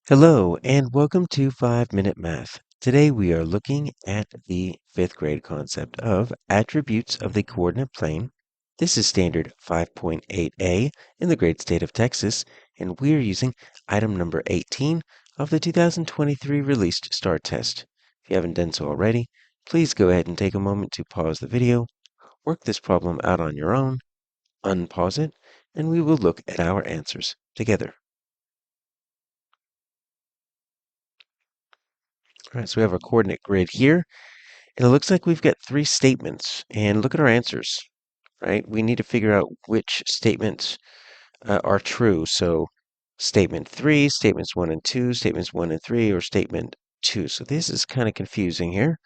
Hello, and welcome to 5-Minute Math. Today we are looking at the 5th grade concept of attributes of the coordinate plane. This is standard 5.8a in the great state of Texas, and we are using item number 18 of the 2023 released STAAR test. If you haven't done so already, please go ahead and take a moment to pause the video, work this problem out on your own, unpause it, and we will look at our answers together. All right, so we have our coordinate grid here. And it looks like we've got 3 statements. And look at our answers, right? We need to figure out which statements are true. So statement 3, statements 1 and 2, statements 1 and 3, or statement 2. So this is kind of confusing here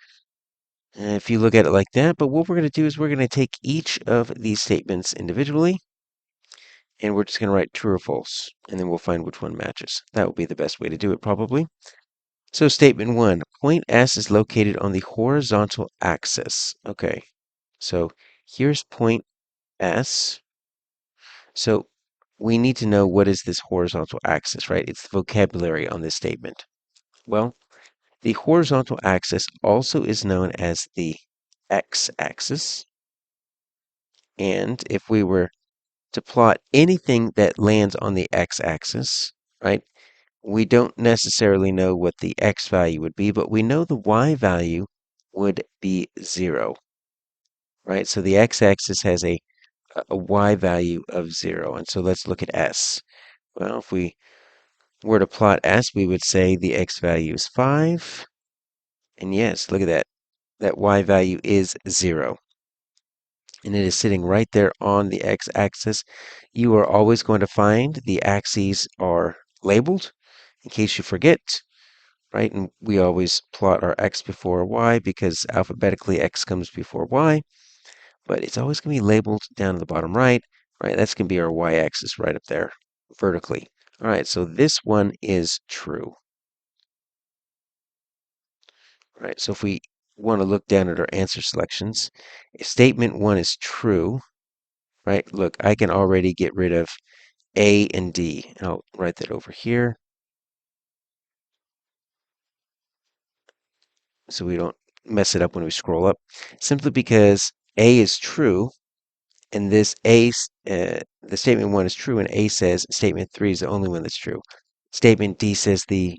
if you look at it like that. But what we're going to do is we're going to take each of these statements individually, and we're just going to write true or false. And then we'll find which one matches. That would be the best way to do it, probably. So statement 1, point S is located on the horizontal axis. Okay, so here's point S. So we need to know what is this horizontal axis, right? It's the vocabulary on this statement. Well, the horizontal axis also is known as the x-axis. And if we were to plot anything that lands on the x-axis, right, we don't necessarily know what the x value would be, but we know the y value would be 0, right? So the x-axis has a y value of 0. And so let's look at S. Well, if we were to plot S, we would say the x value is 5. And yes, look at that. That y value is 0. And it is sitting right there on the x-axis. You are always going to find the axes are labeled in case you forget, right? And we always plot our x before y because alphabetically x comes before y. But it's always going to be labeled down at the bottom right, right? That's going to be our y-axis right up there vertically. All right, so this one is true. All right, so if we want to look down at our answer selections, if statement 1 is true, right? Look, I can already get rid of A and D. And I'll write that over here so we don't mess it up when we scroll up. Simply because A is true, and this the statement 1 is true, and A says statement 3 is the only one that's true. Statement D says the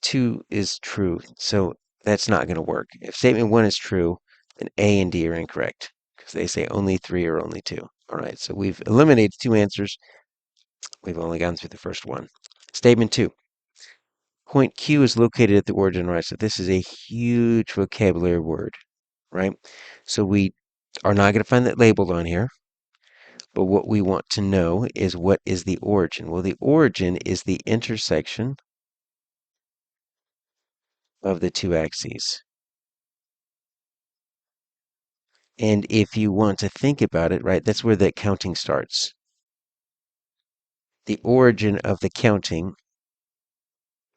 2 is true, so that's not going to work. If statement 1 is true, then A and D are incorrect because they say only 3 or only 2. All right, so we've eliminated 2 answers. We've only gone through the first one. Statement 2. Point Q is located at the origin, right? So this is a huge vocabulary word, right? So we are not going to find that labeled on here. But what we want to know is what is the origin? Well, the origin is the intersection of the 2 axes. And if you want to think about it, right, that's where the counting starts. The origin of the counting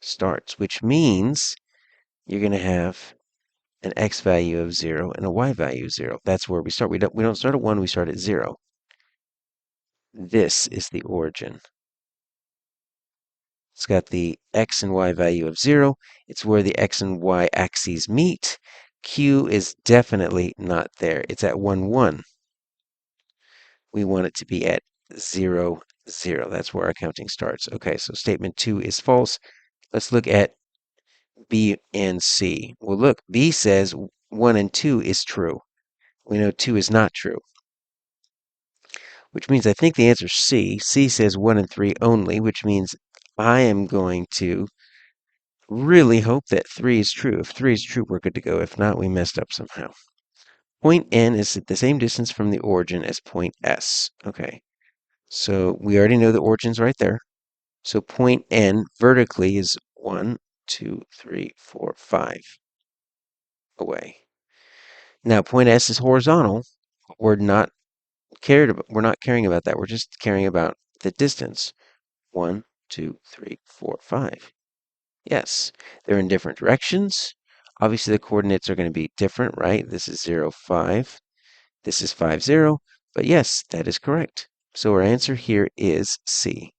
starts, which means you're going to have an x value of 0 and a y value of 0. That's where we start. We don't start at 1, we start at 0. This is the origin. It's got the x and y value of 0. It's where the x and y axes meet. Q is definitely not there. It's at 1, 1. We want it to be at 0, 0. That's where our counting starts. Okay, so statement 2 is false. Let's look at B and C. Well, look, B says 1 and 2 is true. We know 2 is not true, which means I think the answer is C. C says 1 and 3 only, which means I am going to really hope that 3 is true. If 3 is true, we're good to go. If not, we messed up somehow. Point N is at the same distance from the origin as point S. Okay, so we already know the origin's right there. So point N vertically is 1, 2, 3, 4, 5 away. Now point S is horizontal. We're not caring about that. We're just caring about the distance. 1, 2, 3, 4, 5. Yes, they're in different directions. Obviously, the coordinates are going to be different, right? This is 0, 5. This is 5, 0. But yes, that is correct. So our answer here is C.